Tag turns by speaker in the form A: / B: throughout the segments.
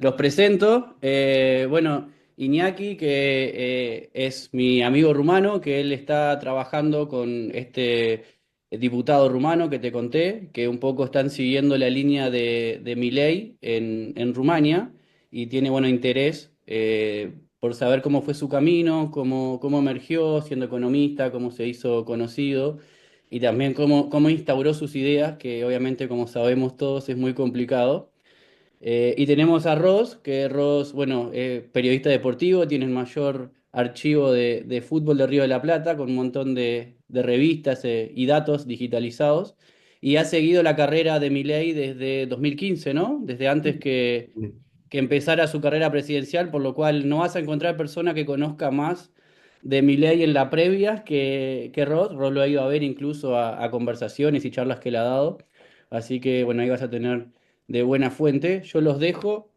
A: Los presento. Bueno, Iñaki, que es mi amigo rumano, que él está trabajando con este diputado rumano que te conté, que un poco están siguiendo la línea de Milei en Rumania y tiene, bueno, interés por saber cómo fue su camino, cómo emergió siendo economista, cómo se hizo conocido y también cómo instauró sus ideas, que obviamente, como sabemos todos, es muy complicado. Y tenemos a Ross, que Ross, bueno, periodista deportivo, tiene el mayor archivo de fútbol de Río de la Plata, con un montón de revistas y datos digitalizados, y ha seguido la carrera de Milei desde 2015, ¿no? Desde antes que empezara su carrera presidencial, por lo cual no vas a encontrar persona que conozca más de Milei en la previa que Ross. Ross lo ha ido a ver incluso a conversaciones y charlas que le ha dado, así que, bueno, ahí vas a tener de buena fuente. Yo los dejo.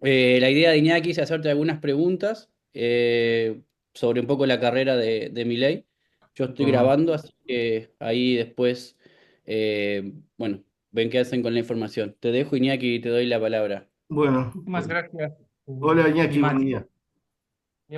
A: La idea de Iñaki es hacerte algunas preguntas sobre un poco la carrera de Milei. Yo estoy
B: Bueno,
A: grabando, así que ahí después, bueno, ven qué hacen con la información. Te dejo, Iñaki, y te doy la palabra.
B: bueno.
C: Muchísimas gracias,
B: Hola
C: mi
B: Iñaki, buen
C: Mateo.
B: día.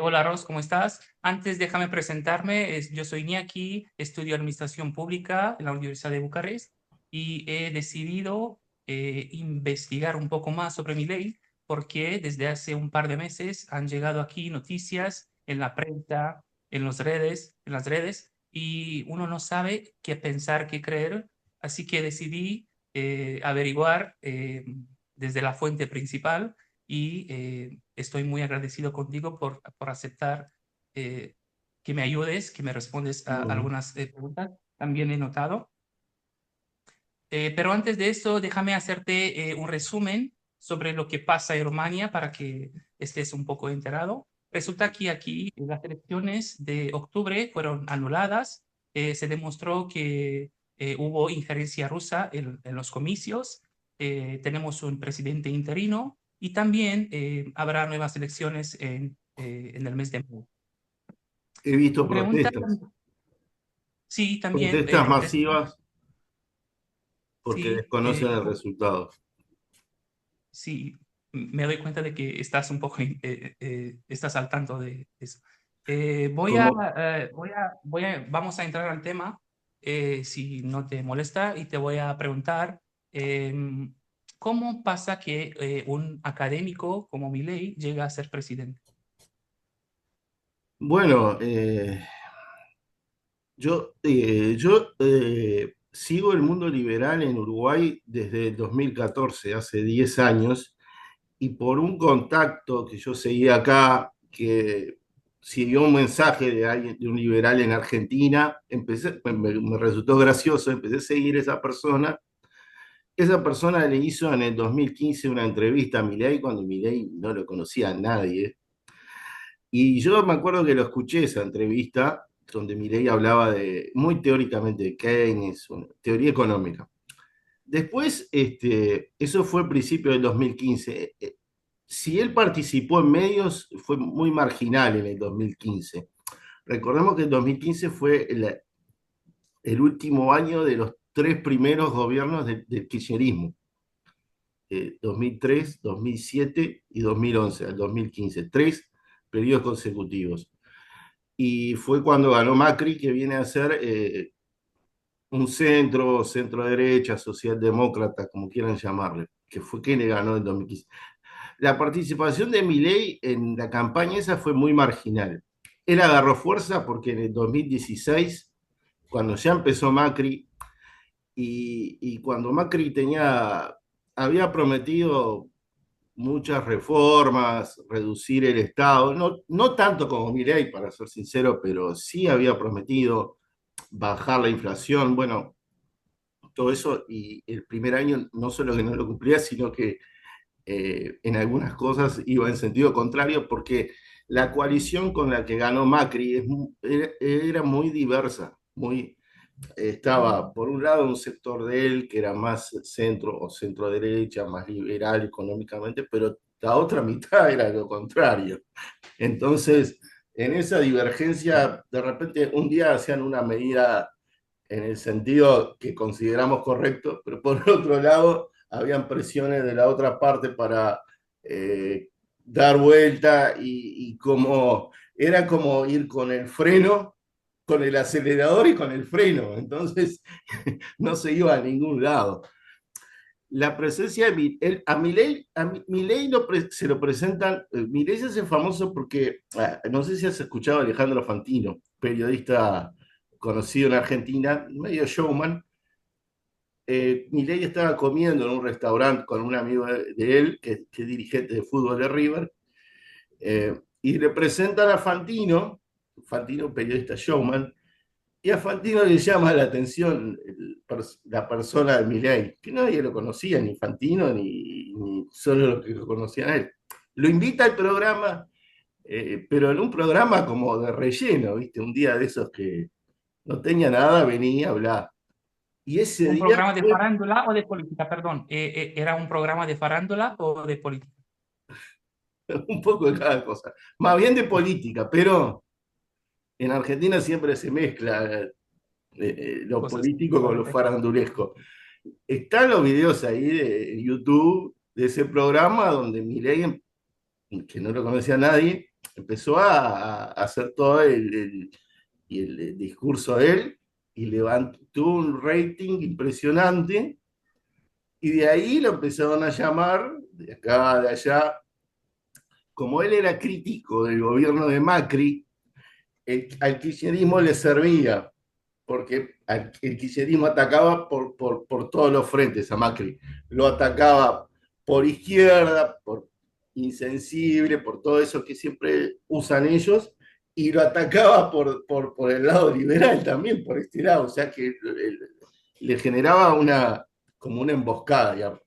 C: Hola, Ros, ¿cómo estás? Antes, déjame presentarme. Yo soy Iñaki, estudio Administración Pública en la Universidad de Bucarest y he decidido investigar un poco más sobre mi ley porque desde hace un par de meses han llegado aquí noticias en la prensa, en las redes, y uno no sabe qué pensar, qué creer, así que decidí averiguar desde la fuente principal y estoy muy agradecido contigo por aceptar eh, que me ayudes, que me respondes a
B: Bueno,
C: algunas preguntas. También he notado. Pero antes de eso, déjame hacerte un resumen sobre lo que pasa en Rumania para que estés un poco enterado. Resulta que aquí las elecciones de octubre fueron anuladas. Se demostró que hubo injerencia rusa en los comicios. Tenemos un presidente interino y también habrá nuevas elecciones en el mes de mayo.
B: he visto
C: Mi pregunta,
B: protestas,
C: sí, también
B: protestas
C: protestas,
B: masivas porque
C: sí.
B: desconocen el resultado.
C: Sí, me doy cuenta de que estás un poco, estás al tanto de eso.
B: Como,
C: Vamos a entrar al tema, si no te molesta, y te voy a preguntar, em, ¿cómo pasa que un académico como Milei llega a ser presidente?
B: bueno, yo sigo el mundo liberal en Uruguay desde el 2014, hace 10 años, y por un contacto que yo seguía acá, que siguió un mensaje de alguien, de un liberal en Argentina, me resultó gracioso, empecé a seguir a esa persona. Esa persona le hizo en el 2015 una entrevista a Milei cuando Milei no lo conocía a nadie. Y yo me acuerdo que lo escuché esa entrevista donde Milei hablaba muy teóricamente de Keynes, una teoría económica. Después, eso fue a principios del 2015. Si él participó en medios, fue muy marginal en el 2015. Recordemos que el 2015 fue el último año de los tres primeros gobiernos del kirchnerismo. 2003, 2007 y 2011 al 2015, tres periodos consecutivos. Y fue cuando ganó Macri, que viene a ser un centro derecha, socialdemócrata, como quieran llamarle, que fue quien le ganó en 2015. La participación de Milei en la campaña esa fue muy marginal. Él agarró fuerza porque en el 2016, cuando ya empezó Macri, y cuando Macri había prometido muchas reformas, reducir el Estado, no tanto como Milei, para ser sincero, pero sí había prometido bajar la inflación, bueno, todo eso, y el primer año no solo que no lo cumplía, sino que en algunas cosas iba en sentido contrario, porque la coalición con la que ganó Macri era muy diversa, estaba por un lado un sector de él que era más centro o centro derecha, más liberal económicamente, pero la otra mitad era lo contrario. Entonces, en esa divergencia, de repente un día hacían una medida en el sentido que consideramos correcto, pero por otro lado, habían presiones de la otra parte para dar vuelta y como era como ir con el freno, con el acelerador y con el freno, entonces no se iba a ningún lado. La presencia de a Milei se lo presentan, Milei se hace famoso porque, no sé si has escuchado a Alejandro Fantino, periodista conocido en Argentina, medio showman. Milei estaba comiendo en un restaurante con un amigo de él, que es dirigente de fútbol de River, y le presentan a Fantino, Fantino, periodista showman, y a Fantino le llama la atención la persona de Milei, que nadie lo conocía, ni Fantino, ni solo los que lo conocían a él. Lo invita al programa, pero en un programa como de relleno, ¿viste? Un día de esos que no tenía nada, venía a hablar. Y ese
C: ¿Un
B: día
C: programa de
B: fue
C: farándula o de política? Perdón, ¿era un programa de farándula o de política?
B: un poco de cada cosa. Más bien de política, pero en Argentina siempre se mezcla lo
C: Cosas.
B: político con lo farandulesco. Están los videos ahí de YouTube de ese programa donde Milei, que no lo conocía a nadie, empezó a hacer todo el discurso de él y levantó un rating impresionante y de ahí lo empezaron a llamar, de acá, de allá. Como él era crítico del gobierno de Macri, al kirchnerismo le servía, porque el kirchnerismo atacaba por todos los frentes a Macri. Lo atacaba por izquierda, por insensible, por todo eso que siempre usan ellos, y lo atacaba por el lado liberal también, por este lado, o sea que le generaba como una emboscada, digamos.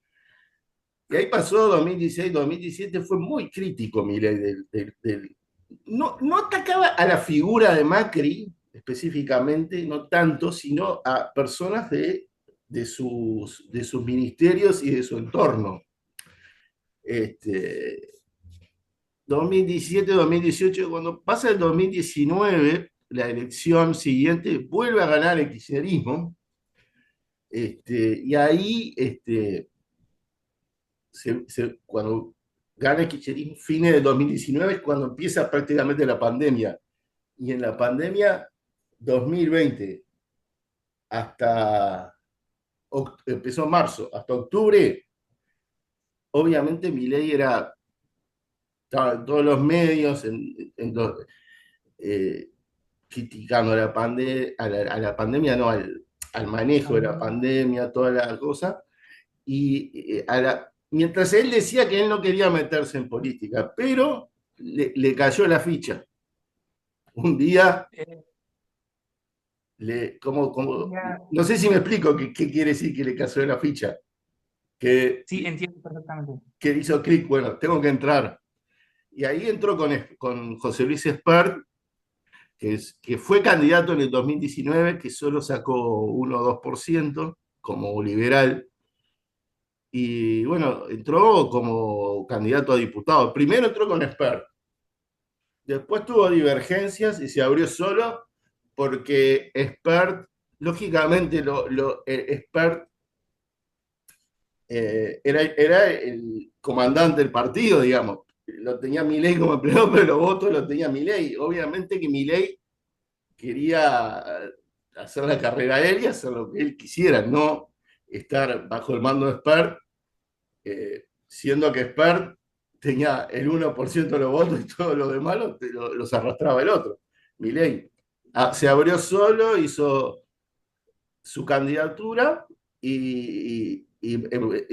B: Y ahí pasó 2016, 2017, fue muy crítico Milei no atacaba a la figura de Macri específicamente, no tanto, sino a personas de sus ministerios y de su entorno. 2017, 2018, cuando pasa el 2019, la elección siguiente, vuelve a ganar el kirchnerismo, y ahí, cuando gana el kirchnerismo, fines del 2019, es cuando empieza prácticamente la pandemia. Y en la pandemia 2020 hasta empezó en marzo, hasta octubre, obviamente Milei estaba en todos los medios, eh, criticando a la pandemia, no, al manejo de la pandemia, toda la cosa, y mientras él decía que él no quería meterse en política, pero le cayó la ficha. Un día
C: Eh, ya,
B: no sé si me explico qué quiere decir que le cayó la ficha, que,
C: sí, entiendo perfectamente.
B: que hizo clic, bueno, tengo que entrar. Y ahí entró con José Luis Espert, que fue candidato en el 2019, que solo sacó 1 o 2% como liberal. Y bueno, entró como candidato a diputado. Primero entró con Espert, después tuvo divergencias y se abrió solo porque Espert, lógicamente, Espert era el comandante del partido, digamos. Lo tenía Milei como empleado, pero los votos los tenía Milei. Obviamente que Milei quería hacer la carrera a él y hacer lo que él quisiera, no estar bajo el mando de Spert, siendo que Spert tenía el 1% de los votos y todos los demás los arrastraba el otro. Milei se abrió solo, hizo su candidatura y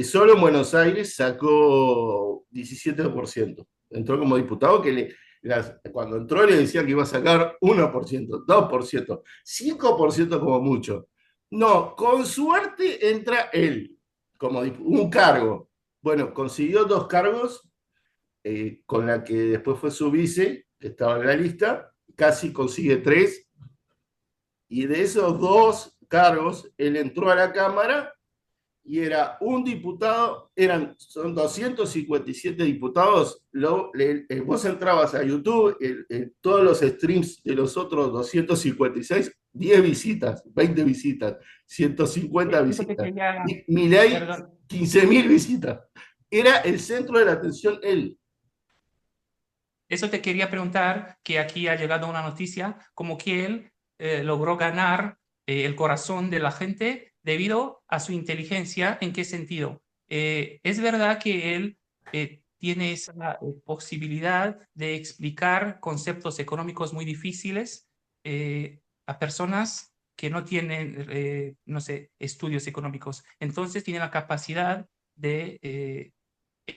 B: solo en Buenos Aires sacó 17%. Entró como diputado cuando entró le decían que iba a sacar 1%, 2%, 5% como mucho. No, con suerte entra él como un cargo. Bueno, consiguió 2 cargos, con la que después fue su vice, que estaba en la lista, casi consigue 3, y de esos 2 cargos, él entró a la Cámara y era un diputado, son 257 diputados. Vos entrabas a YouTube, todos los streams de los otros 256, 10 visitas, 20 visitas, 150
C: Eso te
B: visitas.
C: quería,
B: Milei,
C: perdón,
B: 15.000 visitas. Era el centro de la atención él.
C: Eso te quería preguntar, que aquí ha llegado una noticia, como que él logró ganar el corazón de la gente debido a su inteligencia. ¿En qué sentido? Es verdad que él tiene esa posibilidad de explicar conceptos económicos muy difíciles a personas que no tienen, no sé, estudios económicos. Entonces tiene la capacidad de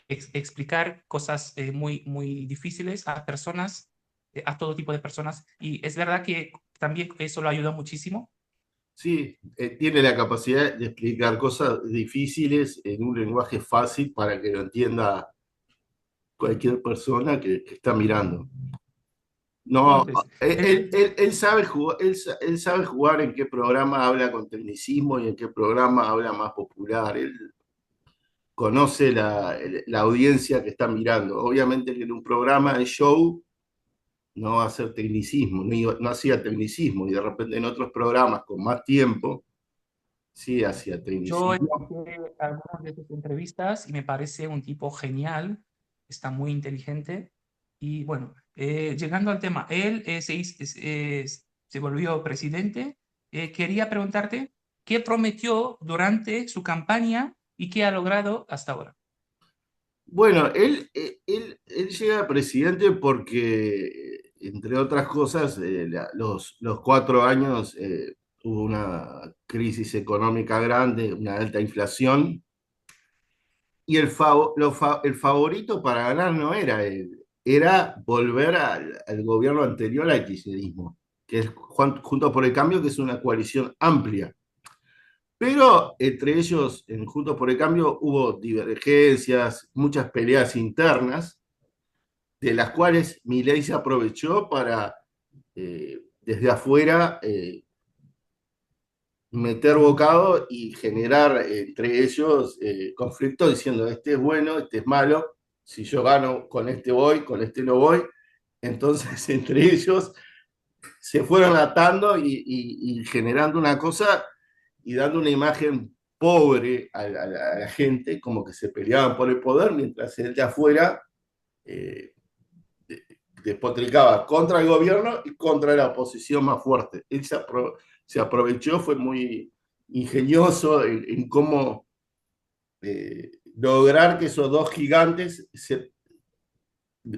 C: explicar cosas muy difíciles a personas, a todo tipo de personas. Y es verdad que también eso lo ayuda muchísimo.
B: Sí, tiene la capacidad de explicar cosas difíciles en un lenguaje fácil para que lo entienda cualquier persona que está mirando. No,
C: Entonces, él,
B: él sabe jugar, él sabe jugar en qué programa habla con tecnicismo y en qué programa habla más popular. Él conoce la audiencia que está mirando. Obviamente que en un programa de show no va a hacer tecnicismo, no hacía tecnicismo, y de repente en otros programas con más tiempo, sí hacía
C: yo
B: tecnicismo.
C: escuché algunas de sus entrevistas y me parece un tipo genial, está muy inteligente. Y bueno, llegando al tema, él se volvió presidente. Quería preguntarte qué prometió durante su campaña y qué ha logrado hasta ahora.
B: Bueno, él llega a presidente porque, entre otras cosas, los 4 años hubo una crisis económica grande, una alta inflación, y el favorito para ganar no era él, era volver al gobierno anterior al kirchnerismo, que es Juntos por el Cambio, que es una coalición amplia. Pero entre ellos, en Juntos por el Cambio, hubo divergencias, muchas peleas internas, de las cuales Milei se aprovechó para, desde afuera, meter bocado y generar entre ellos conflictos diciendo, este es bueno, este es malo, si yo gano con este voy, con este no voy. Entonces, entre ellos se fueron atando y generando una cosa y dando una imagen pobre a la gente, como que se peleaban por el poder, mientras el de afuera eh, despotricaba contra el gobierno y contra la oposición más fuerte. Él se aprovechó, fue muy ingenioso en cómo lograr que esos dos gigantes,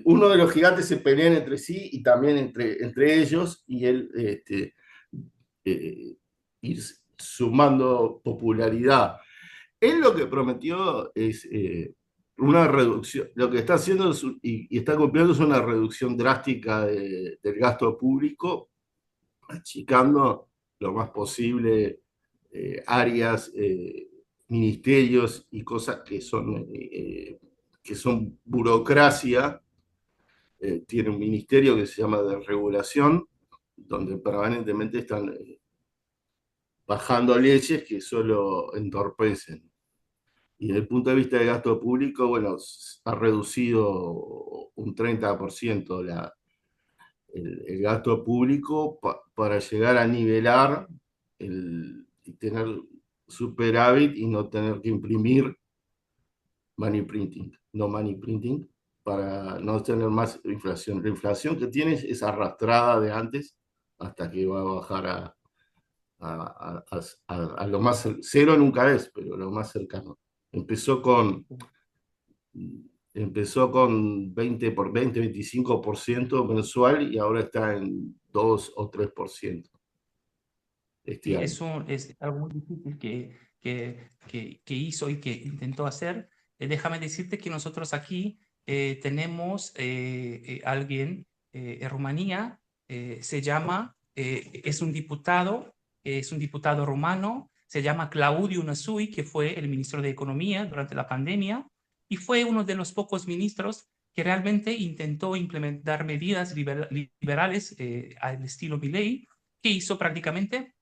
B: uno de los gigantes se peleen entre sí y también entre ellos, y él ir sumando popularidad. Él lo que prometió es una reducción, lo que está haciendo y está cumpliendo es una reducción drástica del gasto público, achicando lo más posible áreas, ministerios y cosas que son burocracia. Tiene un ministerio que se llama de regulación, donde permanentemente están bajando leyes que solo entorpecen. Y desde el punto de vista del gasto público, bueno, ha reducido un 30% el gasto público para llegar a nivelar y tener superávit y no tener que imprimir money printing, no money printing, para no tener más inflación. La inflación que tienes es arrastrada de antes hasta que va a bajar a lo más cero nunca es, pero lo más cercano. Empezó con, empezó con 25% mensual y ahora está en 2 o 3% este
C: Sí,
B: año.
C: es algo muy difícil que hizo y que intentó hacer. Déjame decirte que nosotros aquí tenemos alguien en Rumanía, es un diputado rumano, se llama Claudiu Năsui, que fue el ministro de Economía durante la pandemia y fue uno de los pocos ministros que realmente intentó implementar medidas liberales al estilo Milei, que hizo prácticamente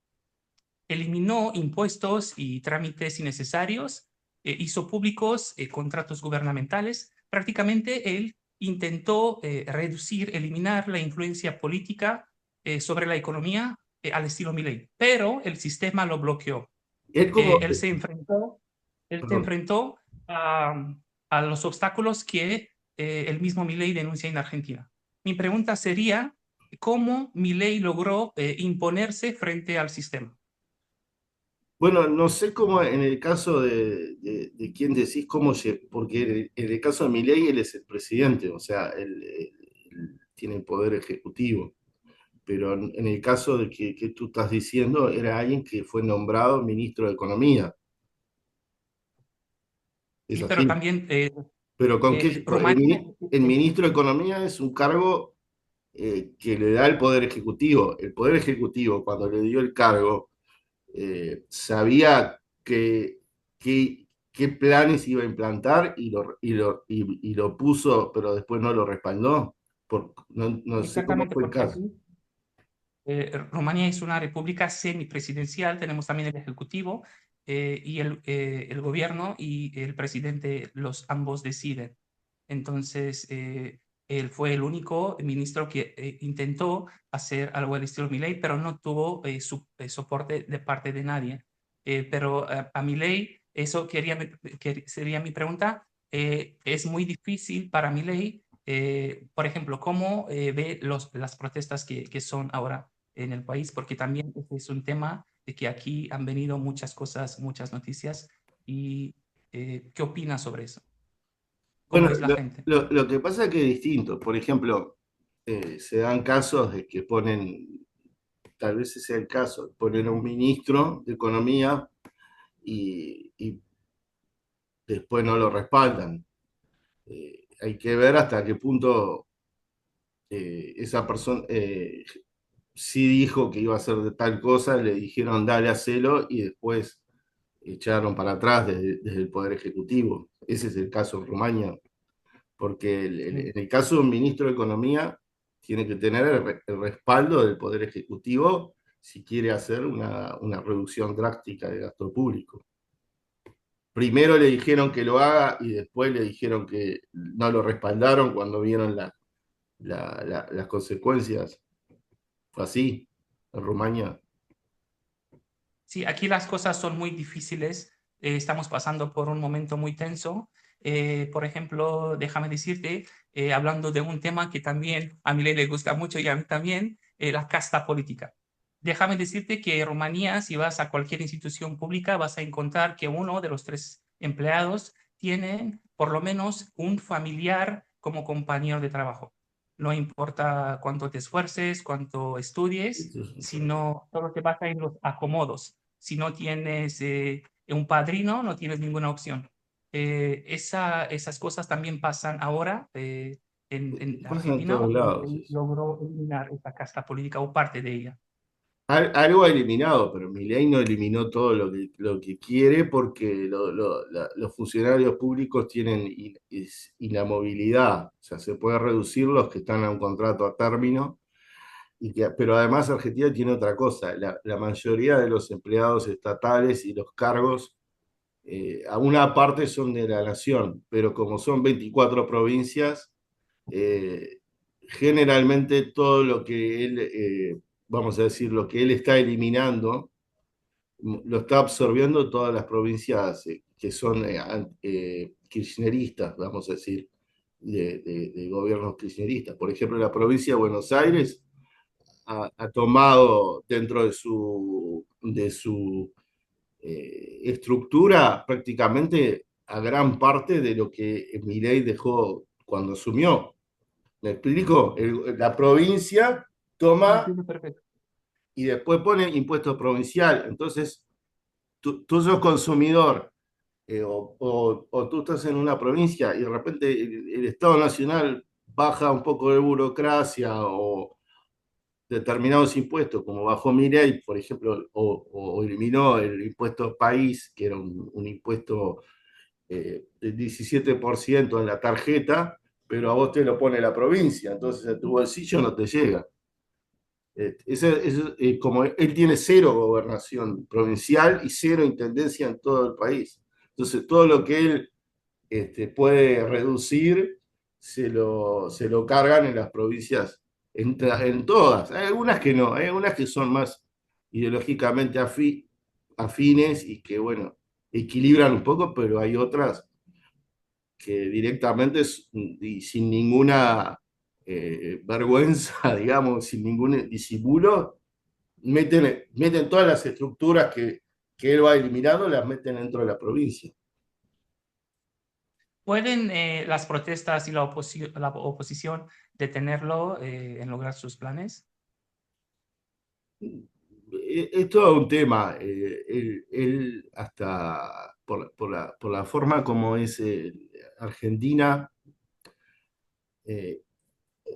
C: eliminó impuestos y trámites innecesarios, hizo públicos contratos gubernamentales. Prácticamente él intentó reducir, eliminar la influencia política sobre la economía al estilo Milei, pero el sistema lo bloqueó.
B: Es como,
C: Él se enfrentó
B: perdón,
C: a, a los obstáculos que el mismo Milei denuncia en Argentina. Mi pregunta sería, ¿cómo Milei logró imponerse frente al sistema?
B: Bueno, no sé cómo en el caso de quién decís cómo, porque en el caso de Milei él es el presidente, o sea, él tiene el poder ejecutivo, pero en el caso de que tú estás diciendo, era alguien que fue nombrado ministro de Economía, es
C: Sí, pero
B: así.
C: también
B: Pero con qué,
C: Rumanía,
B: el ministro de Economía es un cargo que le da el poder ejecutivo. El poder ejecutivo, cuando le dio el cargo, sabía qué planes iba a implantar y lo puso, pero después no lo respaldó. No sé cómo
C: exactamente
B: fue el
C: porque
B: caso.
C: aquí Rumanía es una república semipresidencial, tenemos también el ejecutivo y el gobierno y el presidente, los ambos deciden. Entonces, él fue el único ministro que intentó hacer algo al estilo Milei, pero no tuvo soporte de parte de nadie. Pero a Milei, eso sería mi pregunta, es muy difícil para Milei, por ejemplo, cómo ve las protestas que son ahora en el país, porque también este es un tema de que aquí han venido muchas cosas, muchas noticias, y ¿qué opinas sobre eso?
B: Bueno,
C: ¿Cómo es la gente?
B: lo que pasa es que es distinto. Por ejemplo, se dan casos de que ponen, tal vez ese sea el caso, ponen a un ministro de Economía y después no lo respaldan. Hay que ver hasta qué punto esa persona sí dijo que iba a hacer de tal cosa, le dijeron dale, hacelo y después echaron para atrás desde el Poder Ejecutivo. Ese es el caso en Rumania, porque
C: Mm.
B: en el caso de un ministro de Economía tiene que tener el respaldo del Poder Ejecutivo si quiere hacer una reducción drástica de gasto público. Primero le dijeron que lo haga y después le dijeron que no lo respaldaron cuando vieron las consecuencias. Fue así, en Rumania.
C: Sí, aquí las cosas son muy difíciles. Estamos pasando por un momento muy tenso. Por ejemplo, déjame decirte, hablando de un tema que también a mi ley le gusta mucho y a mí también, la casta política. Déjame decirte que en Rumanía, si vas a cualquier institución pública, vas a encontrar que uno de los tres empleados tiene por lo menos un familiar como compañero de trabajo. No importa cuánto te esfuerces, cuánto estudies,
B: Eso es un problema.
C: sino todo te basa en los acomodos. Si no tienes un padrino, no tienes ninguna opción. Esas cosas también pasan ahora en
B: Pasa en
C: Argentina,
B: todos
C: o
B: lados eso.
C: logró eliminar esta casta política o parte de ella.
B: Algo ha eliminado, pero Milei no eliminó todo lo que quiere porque los funcionarios públicos tienen inamovilidad, o sea, se puede reducir los que están a un contrato a término, pero además Argentina tiene otra cosa, la mayoría de los empleados estatales y los cargos, a una parte son de la nación, pero como son 24 provincias, eh, generalmente todo lo que él, vamos a decir, lo que él está eliminando, lo está absorbiendo todas las provincias que son kirchneristas, vamos a decir, de gobiernos kirchneristas. Por ejemplo, la provincia de Buenos Aires ha tomado dentro de su estructura prácticamente a gran parte de lo que Milei dejó cuando asumió. ¿Me explico? La provincia toma
C: Entiendo perfecto.
B: y después pone impuesto provincial. Entonces, tú sos consumidor o tú estás en una provincia y de repente el Estado Nacional baja un poco de burocracia o determinados impuestos, como bajó Milei, por ejemplo, o eliminó el impuesto país, que era un impuesto del 17% en la tarjeta, pero a vos te lo pone la provincia, entonces a tu bolsillo no te llega. Como él tiene cero gobernación provincial y cero intendencia en todo el país. Entonces, todo lo que él puede reducir se lo cargan en las provincias, en todas. Hay algunas que no, hay algunas que son más ideológicamente afines y que, bueno, equilibran un poco, pero hay otras que directamente y sin ninguna vergüenza, digamos, sin ningún disimulo, meten todas las estructuras que él va eliminando, las meten dentro de la provincia.
C: ¿Pueden las protestas y la oposición detenerlo en lograr sus planes?
B: Es todo un tema. Él hasta por la forma como es Argentina, eh,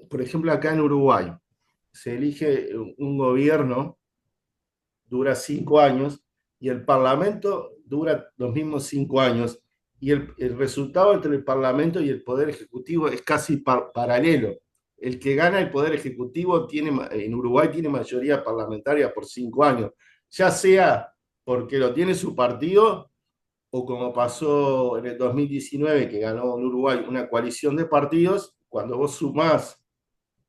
B: por ejemplo, acá en Uruguay, se elige un gobierno, dura 5 años, y el Parlamento dura los mismos 5 años, y el resultado entre el Parlamento y el Poder Ejecutivo es casi paralelo. El que gana el Poder Ejecutivo en Uruguay tiene mayoría parlamentaria por 5 años, ya sea porque lo tiene su partido o como pasó en el 2019 que ganó en Uruguay una coalición de partidos, cuando vos sumás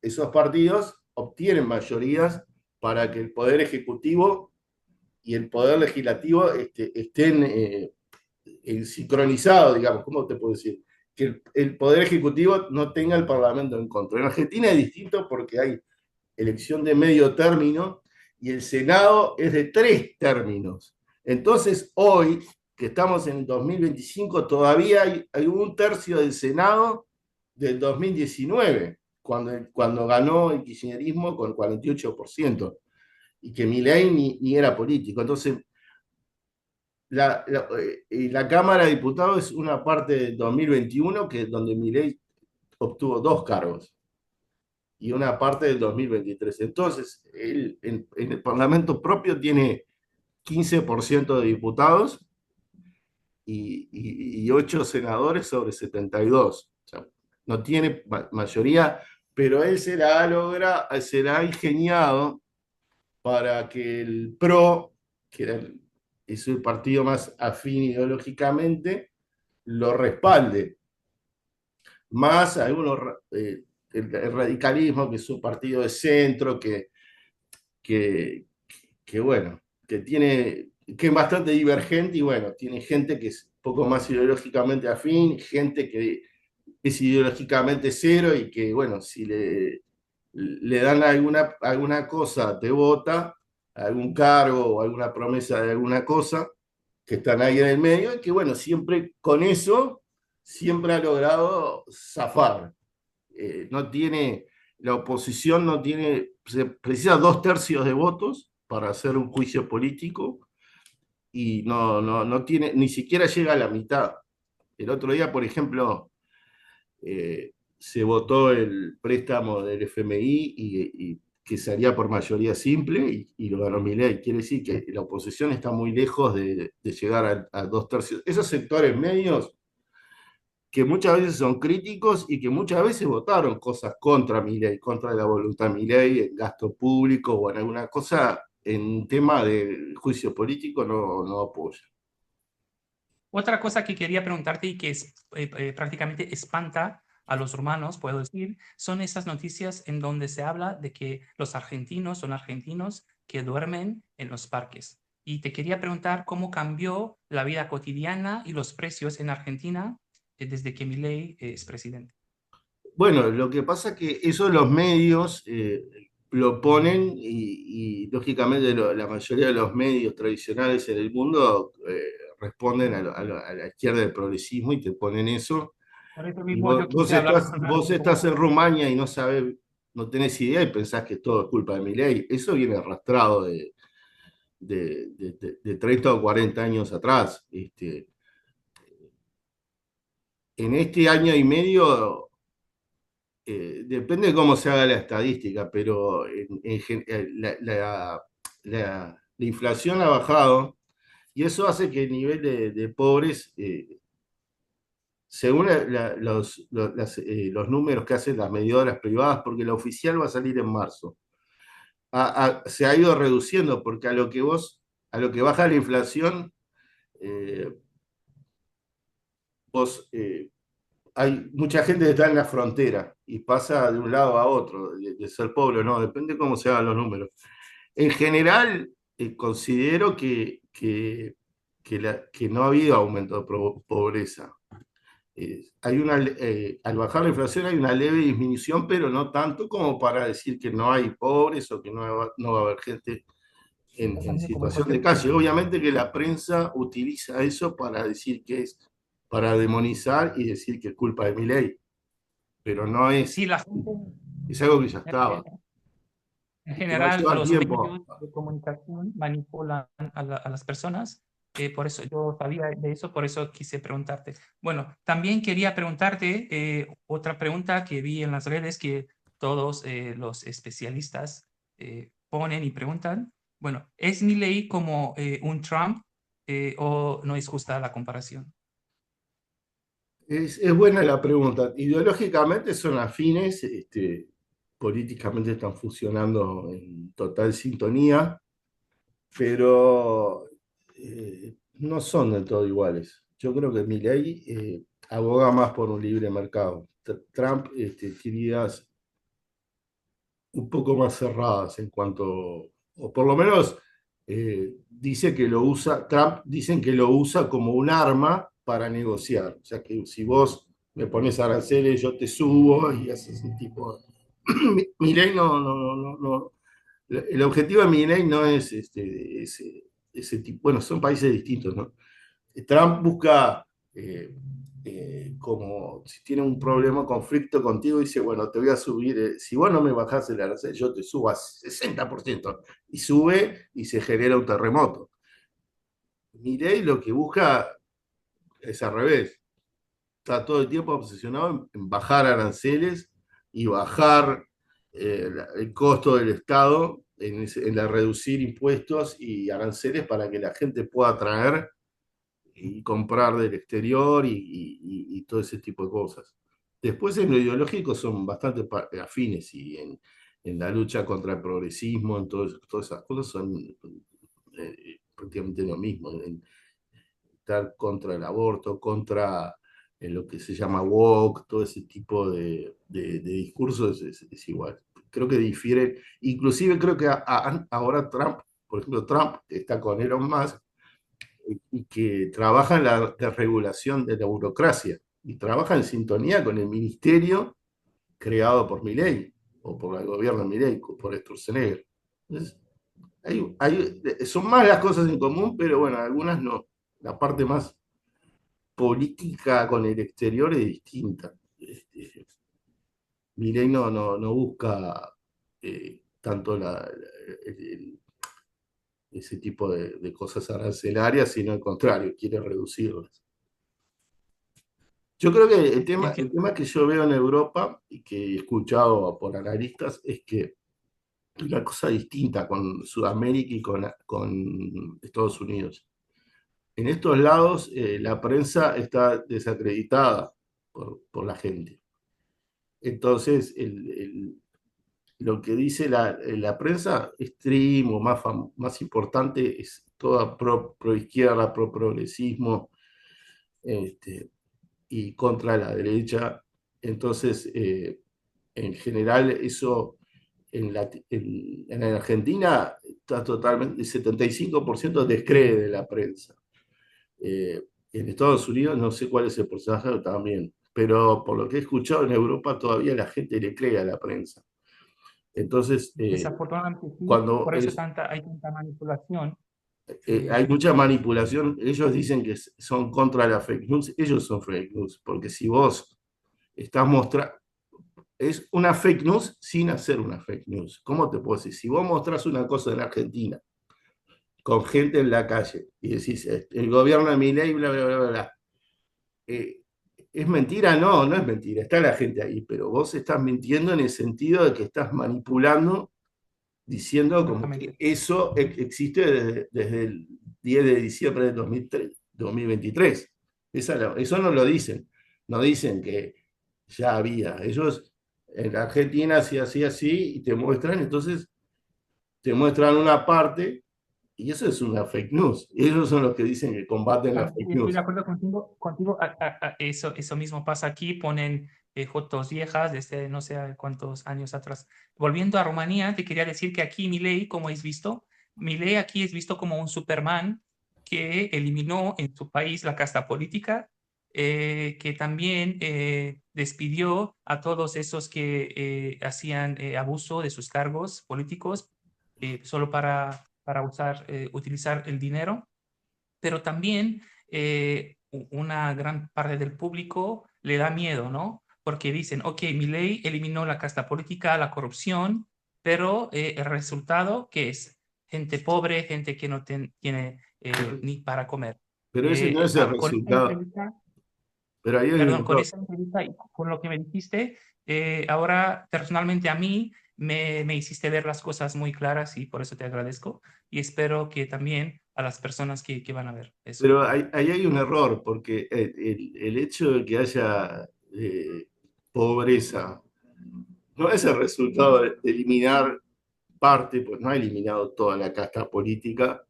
B: esos partidos, obtienen mayorías para que el Poder Ejecutivo y el Poder Legislativo estén sincronizados, digamos, ¿cómo te puedo decir? Que el Poder Ejecutivo no tenga el Parlamento en contra. En Argentina es distinto porque hay elección de medio término y el Senado es de 3 términos. Entonces, hoy, que estamos en 2025, todavía hay un tercio del Senado del 2019, cuando ganó el kirchnerismo con el 48%, y que Milei ni era político. Entonces, la Cámara de Diputados es una parte del 2021 donde Milei obtuvo 2 cargos y una parte del 2023. Entonces, él en el Parlamento propio tiene 15% de diputados y 8 senadores sobre 72. O sea, no tiene mayoría, pero él se la ha ingeniado para que el PRO, es el partido más afín ideológicamente, lo respalde. Más algunos, el radicalismo, que es un partido de centro, que, bueno, que es bastante divergente, y bueno, tiene gente que es un poco más ideológicamente afín, gente que es ideológicamente cero y que, bueno, si le dan alguna cosa, te vota, algún cargo o alguna promesa de alguna cosa, que están ahí en el medio, y que, bueno, siempre con eso, siempre ha logrado zafar. No tiene, la oposición no tiene, se precisa 2 tercios de votos para hacer un juicio político, y no tiene, ni siquiera llega a la mitad. El otro día, por ejemplo, se votó el préstamo del FMI y que se haría por mayoría simple, y lo ganó Milei. Quiere decir que la oposición está muy lejos de llegar a 2 tercios. Esos sectores medios que muchas veces son críticos y que muchas veces votaron cosas contra Milei, contra la voluntad de Milei, en gasto público o en alguna cosa, en tema de juicio político no apoyan.
C: Otra cosa que quería preguntarte y que prácticamente espanta a los rumanos, puedo decir, son esas noticias en donde se habla de que los argentinos son argentinos que duermen en los parques. Y te quería preguntar cómo cambió la vida cotidiana y los precios en Argentina desde que Milei es presidente.
B: Bueno, lo que pasa es que eso los medios lo ponen, lógicamente la mayoría de los medios tradicionales en el mundo responden a la izquierda del progresismo y te ponen eso.
C: Por eso
B: Y
C: mismo yo quise hablar con
B: vos
C: un
B: estás en
C: poco.
B: Rumania y no tenés idea y pensás que todo es culpa de Milei. Eso viene arrastrado de 30 o 40 años atrás. En este año y medio, depende de cómo se haga la estadística, pero la inflación ha bajado, y eso hace que el nivel de pobres, según los números que hacen las medidoras privadas, porque la oficial va a salir en marzo, se ha ido reduciendo, porque a lo que baja la inflación, eh, hay mucha gente que está en la frontera y pasa de un lado a otro, de ser pobre, no, depende cómo se hagan los números. En general, considero que no ha habido aumento de pobreza. al bajar la inflación hay una leve disminución, pero no tanto como para decir que no hay pobres o que no va a haber gente en situación de calle. Obviamente que la prensa utiliza eso para decir que es para demonizar y decir que es culpa de Milei, pero no es,
C: Sí, la gente,
B: es algo que ya estaba.
C: en
B: Que va a
C: general,
B: llevar
C: los
B: tiempo.
C: medios de comunicación manipulan a las personas. Por eso yo sabía de eso, por eso quise preguntarte. Bueno, también quería preguntarte otra pregunta que vi en las redes que todos los especialistas ponen y preguntan. Bueno, ¿es Milei como un Trump o no es justa la comparación?
B: Es buena la pregunta. Ideológicamente son afines, políticamente están funcionando en total sintonía, pero no son del todo iguales. Yo creo que Milei aboga más por un libre mercado. Trump tiene ideas un poco más cerradas en cuanto, o por lo menos dice que lo usa, Trump dicen que lo usa como un arma para negociar. O sea que si vos me pones aranceles, yo te subo y haces un tipo. Milei no. El objetivo de Milei no es ese tipo. Bueno, son países distintos, ¿no? Trump busca, como si tiene un problema, conflicto contigo, dice, bueno, te voy a subir, si vos no me bajás el arancel, yo te subo a 60%, y sube y se genera un terremoto. Milei lo que busca es al revés, está todo el tiempo obsesionado en bajar aranceles y bajar el costo del Estado, en la reducir impuestos y aranceles para que la gente pueda traer y comprar del exterior y todo ese tipo de cosas. Después en lo ideológico son bastante afines y en la lucha contra el progresismo, en todas esas cosas son prácticamente lo mismo. En estar contra el aborto, contra lo que se llama woke, todo ese tipo de discursos es igual. Creo que difiere, inclusive creo que ahora Trump, por ejemplo, Trump está con Elon Musk, y que trabaja en la regulación de la burocracia y trabaja en sintonía con el ministerio creado por Milei o por el gobierno de Milei, por Sturzenegger. Entonces, son más las cosas en común, pero bueno, algunas no. La parte más política con el exterior es distinta. Milei no busca tanto ese tipo de cosas arancelarias, sino al contrario, quiere reducirlas. Yo creo que el tema que yo veo en Europa y que he escuchado por analistas es que hay una cosa distinta con Sudamérica y con Estados Unidos. En estos lados la prensa está desacreditada por la gente. Entonces, lo que dice la prensa extremo, más importante, es toda pro izquierda, pro progresismo, y contra la derecha. Entonces, en general, eso en Argentina está totalmente, el 75% descree de la prensa. En Estados Unidos no sé cuál es el porcentaje también, pero por lo que he escuchado en Europa todavía la gente le cree a la prensa. Entonces,
C: Desafortunadamente sí,
B: cuando
C: por eso hay tanta manipulación.
B: hay mucha manipulación, ellos dicen que son contra la fake news, ellos son fake news, porque si vos estás mostrando, es una fake news sin hacer una fake news. ¿Cómo te puedo decir? Si vos mostrás una cosa en Argentina con gente en la calle y decís, el gobierno de Milei, bla, bla, bla, bla, ¿es mentira? No, no es mentira, está la gente ahí, pero vos estás mintiendo en el sentido de que estás manipulando, diciendo como que eso existe desde el 10 de diciembre de 2023. Eso no lo dicen, no dicen que ya había. Ellos en la Argentina hacía así y te muestran, entonces te muestran una parte y eso es una fake news. Ellos son los que dicen que combaten la fake
C: Estoy de
B: news.
C: acuerdo contigo, eso mismo pasa aquí, ponen fotos viejas desde no sé cuántos años atrás. Volviendo a Rumanía, te quería decir que aquí Milei, como habéis visto, Milei aquí es visto como un Superman que eliminó en su país la casta política, que también despidió a todos esos que hacían abuso de sus cargos políticos solo para utilizar el dinero, pero también una gran parte del público le da miedo, ¿no? Porque dicen, ok, Milei eliminó la casta política, la corrupción, pero el resultado, ¿qué es? Gente pobre, gente que no tiene ni para comer.
B: Pero ese no es el
C: Con esta
B: resultado.
C: entrevista,
B: Pero ahí hay un
C: perdón, con
B: error.
C: esa entrevista y con lo que me dijiste, ahora personalmente a mí me hiciste ver las cosas muy claras y por eso te agradezco y espero que también a las personas que van a ver eso.
B: Pero ahí hay un error, porque el hecho de que haya pobreza no es el resultado de eliminar parte, pues no ha eliminado toda la casta política,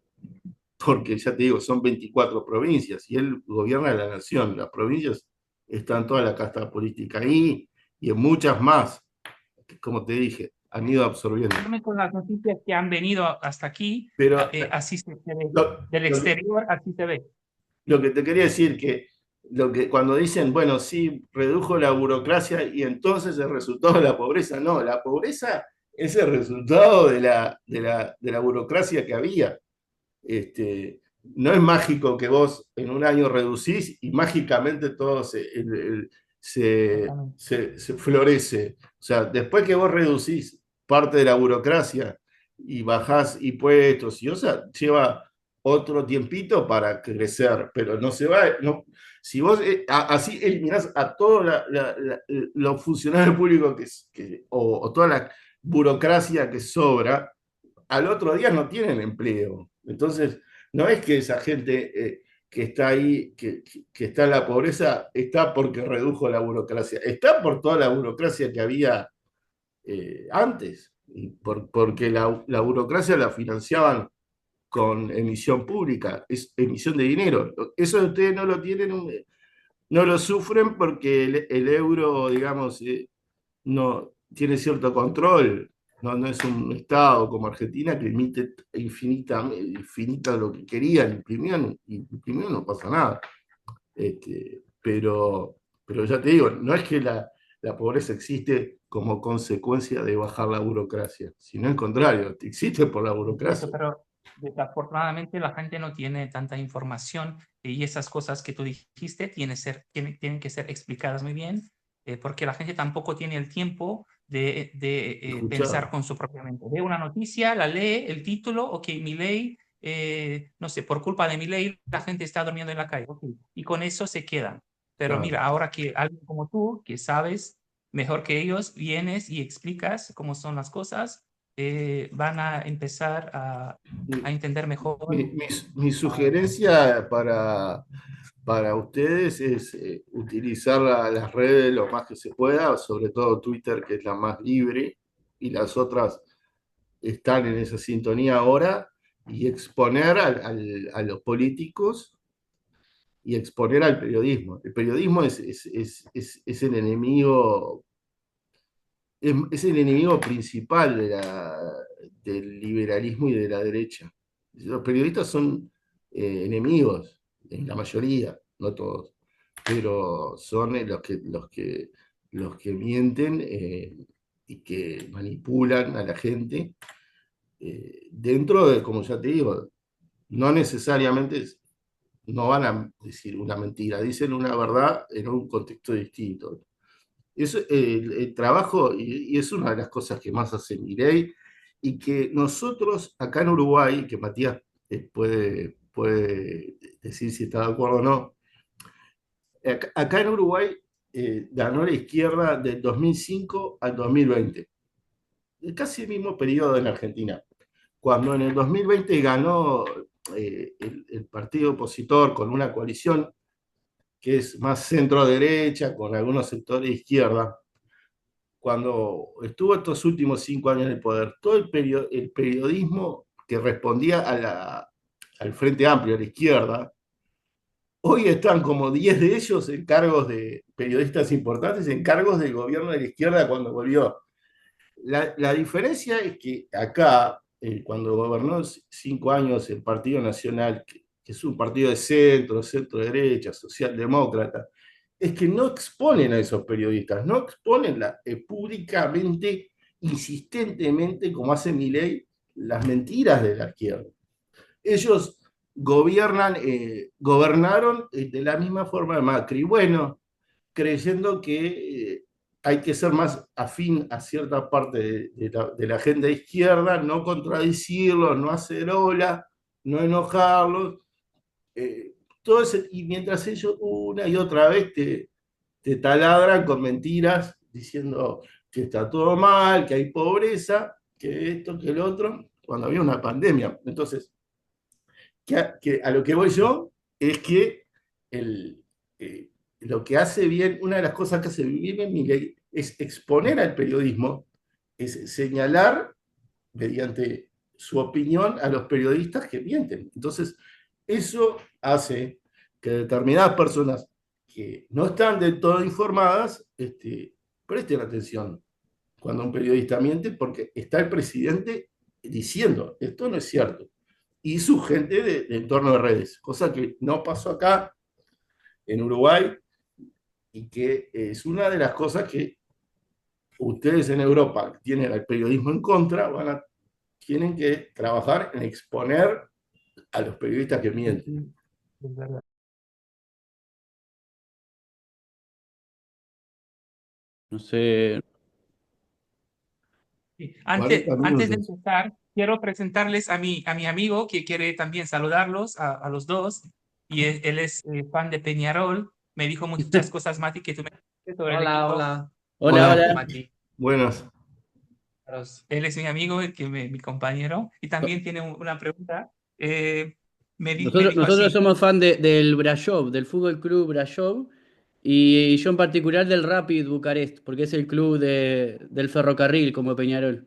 B: porque ya te digo, son 24 provincias y él gobierna la nación. Las provincias están toda la casta política ahí y en muchas más, que, como te dije, han ido absorbiendo.
C: Con las noticias que han venido hasta aquí,
B: Pero
C: así se ve.
B: lo,
C: Del
B: lo que,
C: exterior, así se ve.
B: lo que te quería decir que cuando dicen, bueno, sí, redujo la burocracia y entonces el resultado de la pobreza, no, la pobreza es el resultado de la burocracia que había. No es mágico que vos en un año reducís y mágicamente todo se florece. O sea, después que vos reducís parte de la burocracia y bajás impuestos, o sea, lleva otro tiempito para crecer, pero no se va, no, si vos así eliminás a todos los funcionarios públicos o toda la burocracia que sobra, al otro día no tienen empleo. Entonces, no es que esa gente que está ahí, que está en la pobreza, está porque redujo la burocracia, está por toda la burocracia que había antes, y porque la burocracia la financiaban con emisión pública, es emisión de dinero. Eso ustedes no lo tienen, no lo sufren porque el euro, digamos, no tiene cierto control, no es un Estado como Argentina que emite infinita lo que querían, imprimían, no pasa nada. Pero ya te digo, no es que la pobreza existe como consecuencia de bajar la burocracia, sino al contrario, existe por la burocracia.
C: Pero desafortunadamente la gente no tiene tanta información y esas cosas que tú dijiste tienen que ser explicadas muy bien, porque la gente tampoco tiene el tiempo de pensar con su propia mente. Ve una noticia, la lee, el título, ok, mi ley, no sé, por culpa de mi ley la gente está durmiendo en la calle, okay, y con eso se quedan. Pero
B: Claro.
C: mira, ahora que alguien como tú, que sabes mejor que ellos, vienes y explicas cómo son las cosas, van a empezar a entender mejor.
B: Mi sugerencia para ustedes es utilizar las redes lo más que se pueda, sobre todo Twitter, que es la más libre, y las otras están en esa sintonía ahora, y exponer a los políticos y exponer al periodismo. El periodismo es el enemigo, es el enemigo principal del liberalismo y de la derecha. Los periodistas son enemigos, en la mayoría, no todos, pero son los que mienten y que manipulan a la gente dentro de, como ya te digo, no necesariamente no van a decir una mentira, dicen una verdad en un contexto distinto. Es el trabajo, y es una de las cosas que más hace Milei, y que nosotros acá en Uruguay, que Matías puede decir si está de acuerdo o no, acá en Uruguay ganó la izquierda del 2005 al 2020, casi el mismo periodo en Argentina. Cuando en el 2020 ganó el partido opositor con una coalición que es más centro-derecha, con algunos sectores de izquierda, cuando estuvo estos últimos 5 años en el poder, todo el periodismo que respondía al Frente Amplio, a la izquierda, hoy están como 10 de ellos en cargos de periodistas importantes, en cargos del gobierno de la izquierda cuando volvió. La diferencia es que acá, cuando gobernó 5 años el Partido Nacional, que es un partido de centro derecha, socialdemócrata, es que no exponen a esos periodistas, no exponen públicamente, insistentemente, como hace Milei, las mentiras de la izquierda. Ellos gobernaron de la misma forma de Macri. Bueno, creyendo que hay que ser más afín a cierta parte de la agenda izquierda, no contradecirlos, no hacer ola, no enojarlos. eh, y mientras ellos una y otra vez te taladran con mentiras diciendo que está todo mal, que hay pobreza, que esto, que el otro, cuando había una pandemia. Entonces, a lo que voy yo es que el, eh, lo que hace bien, una de las cosas que hace bien Milei es exponer al periodismo, es señalar mediante su opinión a los periodistas que mienten. Entonces, eso hace que determinadas personas que no están del todo informadas presten atención cuando un periodista miente, porque está el presidente diciendo, esto no es cierto, y su gente de entorno de redes, cosa que no pasó acá en Uruguay y que es una de las cosas que ustedes en Europa tienen al periodismo en contra, tienen que trabajar en exponer a los periodistas que mienten.
C: Sí, es verdad.
A: No sé.
C: Sí.
B: 40
C: Antes de
B: minutos.
C: empezar, quiero presentarles a mi amigo que quiere también saludarlos a los dos. Y él es fan de Peñarol. Me dijo muchas cosas, Mati, que tú me dijiste sobre el
D: Hola,
C: equipo.
D: hola.
A: Hola,
B: Hola,
A: hola.
C: Mati.
B: buenas.
C: Él es mi amigo, mi compañero. Y también tiene una pregunta. Me dijo
A: Nosotros
C: así.
A: somos fan del Brasov, del Fútbol Club Brasov, y yo en particular del Rapid Bucarest, porque es el club del ferrocarril como Peñarol.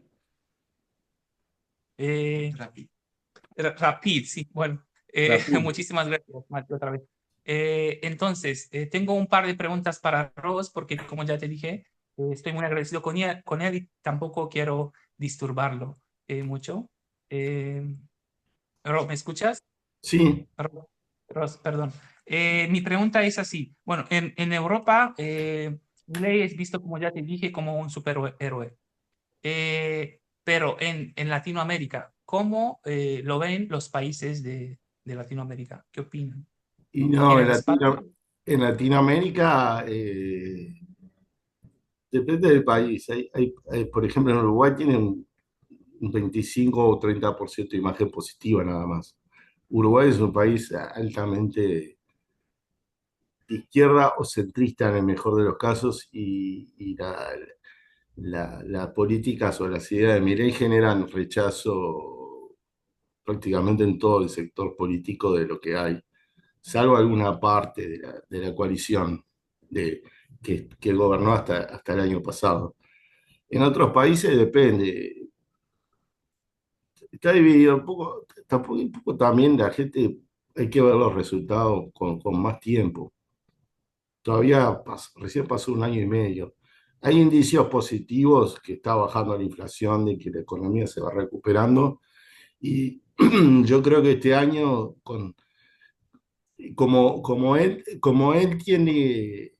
C: eh, Rapid, sí, bueno,
A: Rapid.
C: muchísimas gracias, Mati, otra vez. Entonces, tengo un par de preguntas para Ross, porque como ya te dije, estoy muy agradecido con él y tampoco quiero disturbarlo mucho. Eh, Ross, ¿me escuchas?
B: Sí,
C: Ross, perdón. Mi pregunta es así. Bueno, en Europa, Milei es visto, como ya te dije, como un superhéroe. Pero en Latinoamérica, ¿cómo lo ven los países de Latinoamérica? ¿Qué opinan?
B: y no,
C: ¿Tienen respaldo?
B: En Latinoamérica depende del país. Por ejemplo, en Uruguay tienen un 25 o 30% de imagen positiva nada más. Uruguay es un país altamente de izquierda o centrista en el mejor de los casos y la política sobre las ideas de Milei generan rechazo prácticamente en todo el sector político de lo que hay, salvo alguna parte de la coalición que gobernó hasta el año pasado. En otros países depende, está dividido un poco, un poco también la gente, hay que ver los resultados con más tiempo. Recién pasó un año y medio. Hay indicios positivos que está bajando la inflación, de que la economía se va recuperando. Y yo creo que este año, como él tiene,